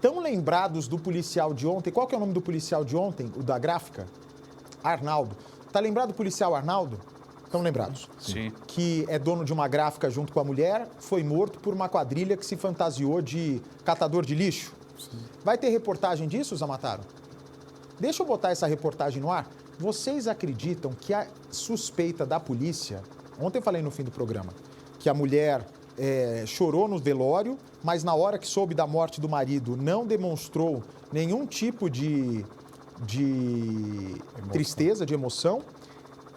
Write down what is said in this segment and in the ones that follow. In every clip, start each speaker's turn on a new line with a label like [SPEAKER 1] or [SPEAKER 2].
[SPEAKER 1] Estão lembrados do policial de ontem? Qual que é o nome do policial de ontem, o da gráfica? Arnaldo. Tá lembrado do policial Arnaldo? Estão lembrados?
[SPEAKER 2] Sim.
[SPEAKER 1] Que é dono de uma gráfica junto com a mulher, foi morto por uma quadrilha que se fantasiou de catador de lixo. Sim. Vai ter reportagem disso, Zamataro? Deixa eu botar essa reportagem no ar. Vocês acreditam que a suspeita da polícia... Ontem eu falei no fim do programa que a mulher chorou no velório, mas na hora que soube da morte do marido não demonstrou nenhum tipo de tristeza, de emoção.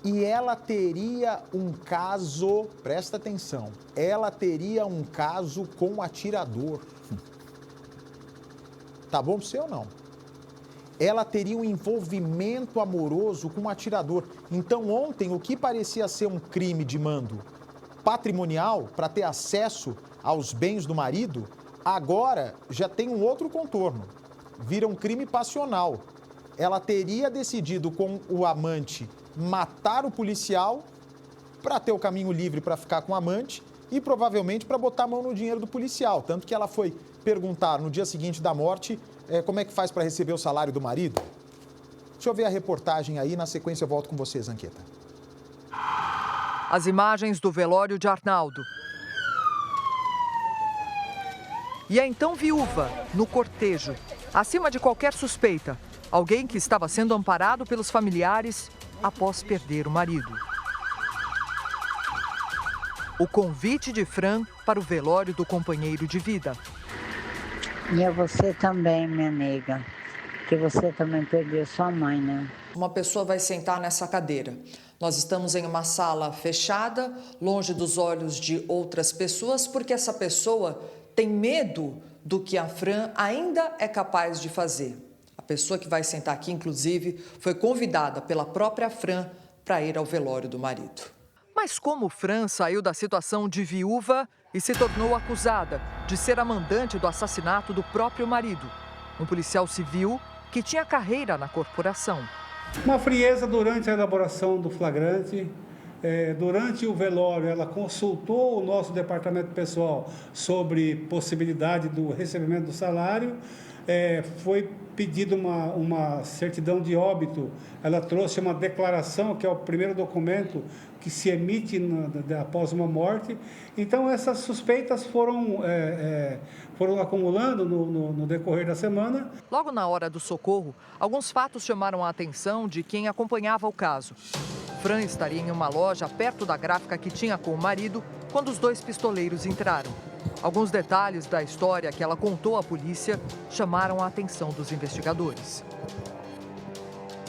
[SPEAKER 1] E ela teria um caso, presta atenção, ela teria um caso com o atirador. Tá bom pra você ou não? Ela teria um envolvimento amoroso com o atirador. Então, ontem, o que parecia ser um crime de mando patrimonial para ter acesso aos bens do marido, agora já tem um outro contorno. Vira um crime passional. Ela teria decidido com o amante matar o policial para ter o caminho livre para ficar com o amante e provavelmente para botar a mão no dinheiro do policial. Tanto que ela foi perguntar no dia seguinte da morte como é que faz para receber o salário do marido. Deixa eu ver a reportagem aí, na sequência eu volto com vocês, Anqueta.
[SPEAKER 3] As imagens do velório de Arnaldo. E a então viúva, no cortejo, acima de qualquer suspeita. Alguém que estava sendo amparado pelos familiares após perder o marido. O convite de Fran para o velório do companheiro de vida.
[SPEAKER 4] E a você também, minha nega, que você também perdeu sua mãe, né?
[SPEAKER 5] Uma pessoa vai sentar nessa cadeira. Nós estamos em uma sala fechada, longe dos olhos de outras pessoas, porque essa pessoa tem medo do que a Fran ainda é capaz de fazer. A pessoa que vai sentar aqui, inclusive, foi convidada pela própria Fran para ir ao velório do marido.
[SPEAKER 3] Mas como Fran saiu da situação de viúva e se tornou acusada de ser a mandante do assassinato do próprio marido, um policial civil que tinha carreira na corporação.
[SPEAKER 6] Uma frieza durante a elaboração do flagrante. Durante o velório, ela consultou o nosso departamento pessoal sobre possibilidade do recebimento do salário. Foi pedido uma certidão de óbito. Ela trouxe uma declaração, que é o primeiro documento que se emite após uma morte. Então, essas suspeitas foram acumulando no decorrer da semana.
[SPEAKER 3] Logo na hora do socorro, alguns fatos chamaram a atenção de quem acompanhava o caso. Fran estaria em uma loja perto da gráfica que tinha com o marido quando os dois pistoleiros entraram. Alguns detalhes da história que ela contou à polícia chamaram a atenção dos investigadores.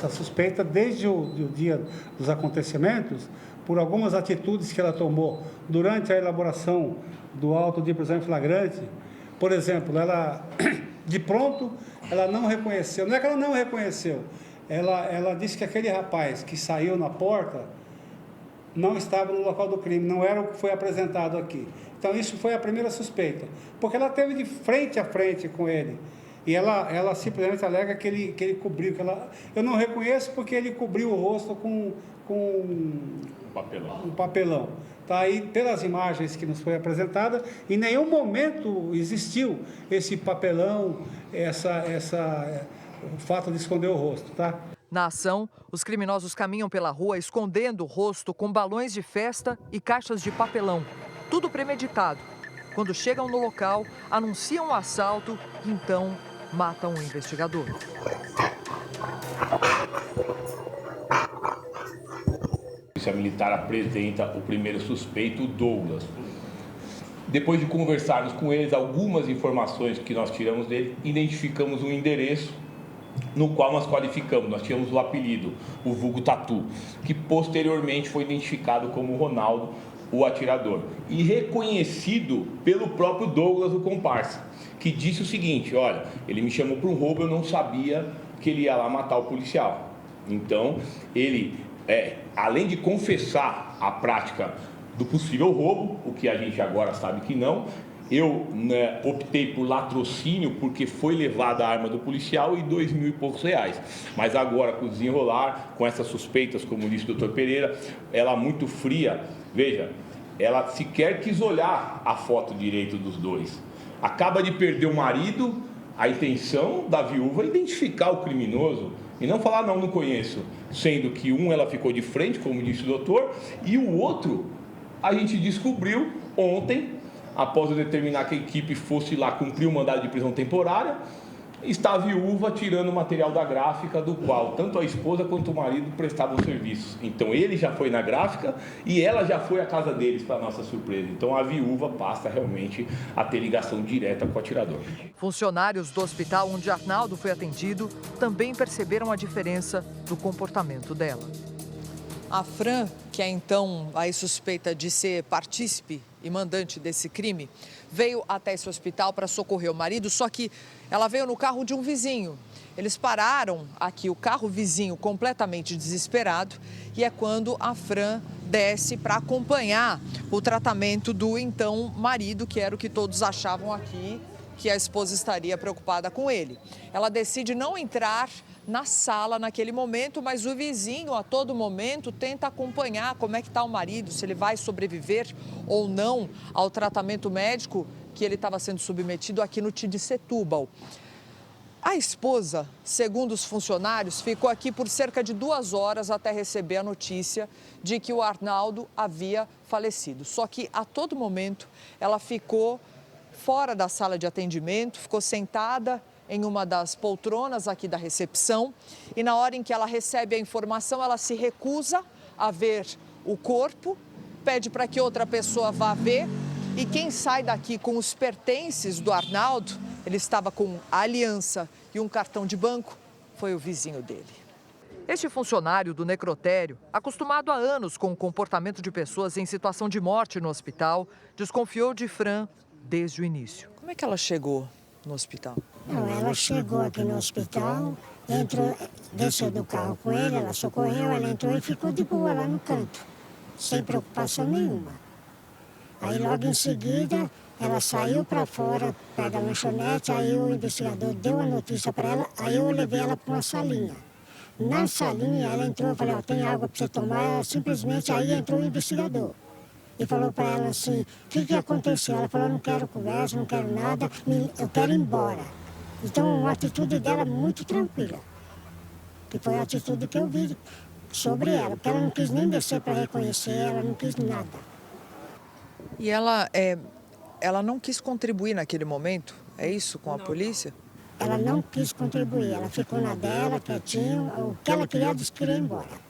[SPEAKER 6] A suspeita, desde o dia dos acontecimentos, por algumas atitudes que ela tomou durante a elaboração do auto de prisão em flagrante. Por exemplo, ela, de pronto, ela não reconheceu. Não é que ela não reconheceu. Ela disse que aquele rapaz que saiu na porta não estava no local do crime, não era o que foi apresentado aqui. Então, isso foi a primeira suspeita, porque ela teve de frente a frente com ele. E ela simplesmente alega que ele cobriu. Eu não reconheço porque ele cobriu o rosto com um papelão. Tá aí, pelas imagens que nos foi apresentada, em nenhum momento existiu esse papelão, o fato de esconder o rosto, tá?
[SPEAKER 3] Na ação, os criminosos caminham pela rua escondendo o rosto com balões de festa e caixas de papelão. Tudo premeditado. Quando chegam no local, anunciam o assalto e então matam o investigador.
[SPEAKER 7] A Polícia Militar apresenta o primeiro suspeito, o Douglas. Depois de conversarmos com eles, algumas informações que nós tiramos dele, identificamos um endereço no qual nós qualificamos, nós tínhamos o apelido, o vulgo Tatu, que posteriormente foi identificado como Ronaldo, o atirador, e reconhecido pelo próprio Douglas, o comparsa, que disse o seguinte: olha, ele me chamou para um roubo, eu não sabia que ele ia lá matar o policial. Então, ele, além de confessar a prática do possível roubo, o que a gente agora sabe que não, eu optei por latrocínio porque foi levada a arma do policial e R$2.000 e poucos. Mas agora, com o desenrolar, com essas suspeitas, como disse o doutor Pereira, ela muito fria, veja, ela sequer quis olhar a foto direito dos dois. Acaba de perder o marido, A intenção da viúva é identificar o criminoso e não falar, não conheço. Sendo que ela ficou de frente, como disse o doutor, e o outro a gente descobriu ontem, após eu determinar que a equipe fosse lá cumprir o mandado de prisão temporária, está a viúva tirando o material da gráfica, do qual tanto a esposa quanto o marido prestavam serviços. Então ele já foi na gráfica e ela já foi à casa deles, para nossa surpresa. Então a viúva passa realmente a ter ligação direta com o atirador.
[SPEAKER 3] Funcionários do hospital onde Arnaldo foi atendido também perceberam a diferença no comportamento dela.
[SPEAKER 5] A Fran, que é então aí suspeita de ser partícipe e mandante desse crime, veio até esse hospital para socorrer o marido, só que ela veio no carro de um vizinho. Eles pararam aqui o carro vizinho completamente desesperado e é quando a Fran desce para acompanhar o tratamento do então marido, que era o que todos achavam aqui que a esposa estaria preocupada com ele. Ela decide não entrar na sala naquele momento, mas o vizinho a todo momento tenta acompanhar como é que está o marido, se ele vai sobreviver ou não ao tratamento médico que ele estava sendo submetido aqui no TID Setúbal. A esposa, segundo os funcionários, ficou aqui por cerca de 2 horas até receber a notícia de que o Arnaldo havia falecido. Só que a todo momento ela ficou fora da sala de atendimento, ficou sentada em uma das poltronas aqui da recepção e na hora em que ela recebe a informação, ela se recusa a ver o corpo, pede para que outra pessoa vá ver e quem sai daqui com os pertences do Arnaldo, ele estava com a aliança e um cartão de banco, foi o vizinho dele.
[SPEAKER 3] Este funcionário do necrotério, acostumado há anos com o comportamento de pessoas em situação de morte no hospital, desconfiou de Fran desde o início.
[SPEAKER 5] Como é que ela chegou no hospital?
[SPEAKER 2] Não, ela chegou aqui no hospital, entrou, desceu do carro com ele, ela socorreu, ela entrou e ficou de boa lá no canto, sem preocupação nenhuma. Aí logo em seguida, ela saiu para fora, perto da lanchonete, aí o investigador deu a notícia para ela, aí eu levei ela para uma salinha. Na salinha ela entrou, eu falei, ó, tem água para você tomar, ela simplesmente aí entrou o investigador. E falou para ela assim, o que aconteceu? Ela falou, não quero conversa, não quero nada, eu quero ir embora. Então, a atitude dela muito tranquila, que foi a atitude que eu vi sobre ela, porque ela não quis nem descer para reconhecer, ela não quis nada.
[SPEAKER 5] E ela não quis contribuir naquele momento, é isso, com a polícia?
[SPEAKER 2] Ela não quis contribuir, ela ficou na dela, quietinha, o que ela queria, disse que queria ir embora.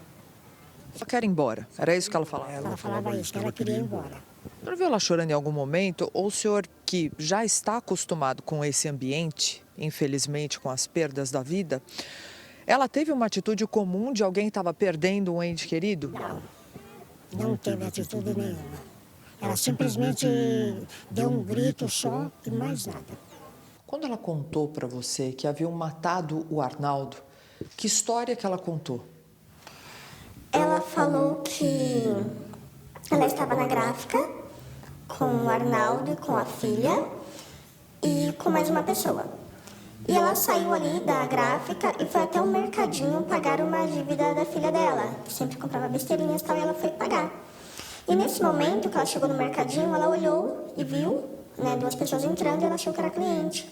[SPEAKER 5] Só quer ir embora, era isso que ela falava?
[SPEAKER 2] Ela falava isso, que ela queria ir embora.
[SPEAKER 5] O senhor viu ela chorando em algum momento? Ou o senhor, que já está acostumado com esse ambiente, infelizmente com as perdas da vida, ela teve uma atitude comum de alguém que estava perdendo um ente querido?
[SPEAKER 2] Não teve atitude nenhuma. Ela simplesmente deu um grito só e mais nada.
[SPEAKER 5] Quando ela contou para você que haviam matado o Arnaldo, que história que ela contou?
[SPEAKER 8] Ela falou que ela estava na gráfica com o Arnaldo e com a filha e com mais uma pessoa. E ela saiu ali da gráfica e foi até o mercadinho pagar uma dívida da filha dela, que sempre comprava besteirinhas e tal, e ela foi pagar. E nesse momento que ela chegou no mercadinho, ela olhou e viu, né, 2 pessoas entrando e ela achou que era cliente.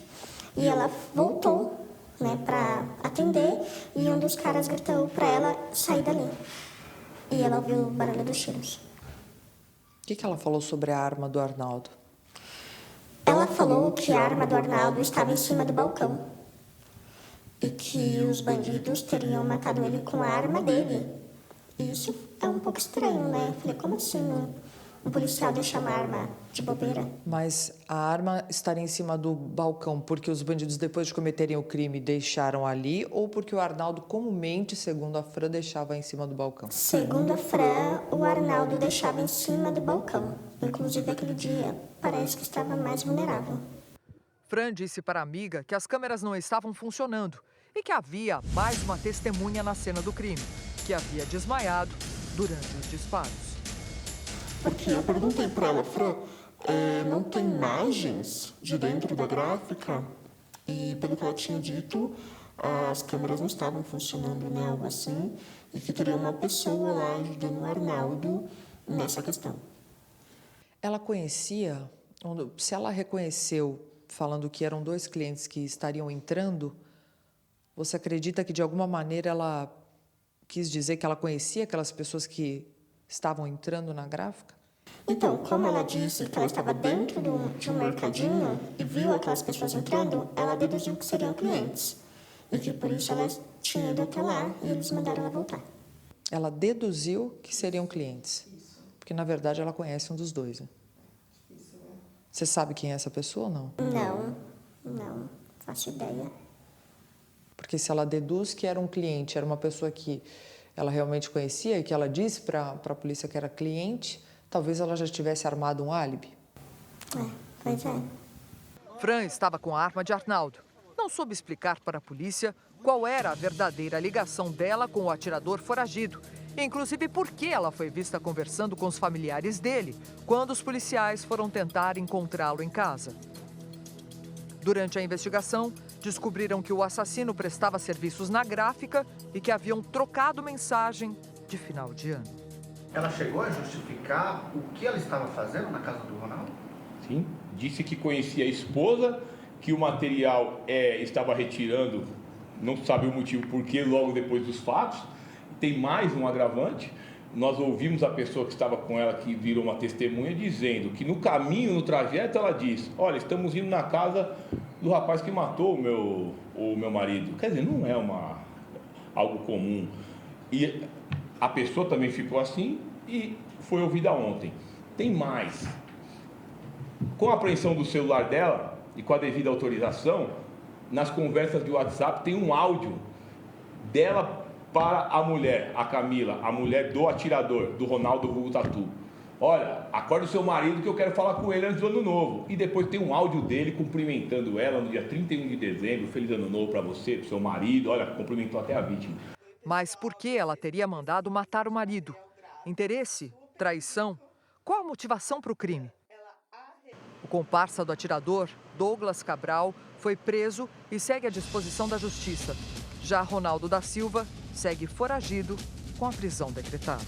[SPEAKER 8] E ela voltou, né, para atender e um dos caras gritou para ela sair dali. E ela ouviu o barulho dos tiros.
[SPEAKER 5] O que ela falou sobre a arma do Arnaldo?
[SPEAKER 8] Ela falou que a arma do Arnaldo estava em cima do balcão. E que os bandidos teriam matado ele com a arma dele. E isso é um pouco estranho, né? Eu falei, como assim um policial deixa uma arma de bobeira?
[SPEAKER 5] Mas a arma estaria em cima do balcão porque os bandidos, depois de cometerem o crime, deixaram ali ou porque o Arnaldo, comumente, segundo a Fran, deixava em cima do balcão?
[SPEAKER 8] Segundo a Fran, o Arnaldo deixava em cima do balcão. Inclusive, aquele dia, parece que estava mais vulnerável.
[SPEAKER 3] Fran disse para a amiga que as câmeras não estavam funcionando e que havia mais uma testemunha na cena do crime, que havia desmaiado durante os disparos.
[SPEAKER 9] Porque eu perguntei para ela, Fran, não tem imagens de dentro da gráfica? E pelo que ela tinha dito, as câmeras não estavam funcionando, né, algo assim, e que teria uma pessoa lá ajudando o Arnaldo nessa questão.
[SPEAKER 5] Ela conhecia, se ela reconheceu falando que eram 2 clientes que estariam entrando, você acredita que de alguma maneira ela quis dizer que ela conhecia aquelas pessoas que estavam entrando na gráfica?
[SPEAKER 8] Então, como ela disse que ela estava dentro de um mercadinho e viu aquelas pessoas entrando, ela deduziu que seriam clientes. E que por isso ela tinha ido até lá e eles mandaram ela voltar.
[SPEAKER 5] Ela deduziu que seriam clientes. Porque, na verdade, ela conhece um dos 2. Né? Você sabe quem é essa pessoa ou não?
[SPEAKER 8] Não faço ideia.
[SPEAKER 5] Porque se ela deduz que era um cliente, era uma pessoa que ela realmente conhecia e que ela disse para a polícia que era cliente, talvez ela já tivesse armado um álibi.
[SPEAKER 8] Pois é.
[SPEAKER 3] Fran estava com a arma de Arnaldo. Não soube explicar para a polícia qual era a verdadeira ligação dela com o atirador foragido. Inclusive por que ela foi vista conversando com os familiares dele quando os policiais foram tentar encontrá-lo em casa. Durante a investigação, descobriram que o assassino prestava serviços na gráfica e que haviam trocado mensagem de final de ano.
[SPEAKER 10] Ela chegou a justificar o que ela estava fazendo na casa do Ronaldo?
[SPEAKER 7] Sim, disse que conhecia a esposa, que o material estava retirando, não sabe o motivo por quê, logo depois dos fatos. Tem mais um agravante, nós ouvimos a pessoa que estava com ela, que virou uma testemunha, dizendo que no caminho, no trajeto, ela disse: olha, estamos indo na casa do rapaz que matou o meu marido. Quer dizer, não é algo comum. E a pessoa também ficou assim e foi ouvida ontem. Tem mais. Com a apreensão do celular dela e com a devida autorização, nas conversas de WhatsApp tem um áudio dela para a mulher, a Camila, a mulher do atirador, do Ronaldo vulgo Tatu. Olha, acorde o seu marido que eu quero falar com ele antes do ano novo. E depois tem um áudio dele cumprimentando ela no dia 31 de dezembro. Feliz ano novo para você, para o seu marido. Olha, cumprimentou até a vítima.
[SPEAKER 3] Mas por que ela teria mandado matar o marido? Interesse? Traição? Qual a motivação para o crime? O comparsa do atirador, Douglas Cabral, foi preso e segue à disposição da justiça. Já Ronaldo da Silva segue foragido com a prisão decretada.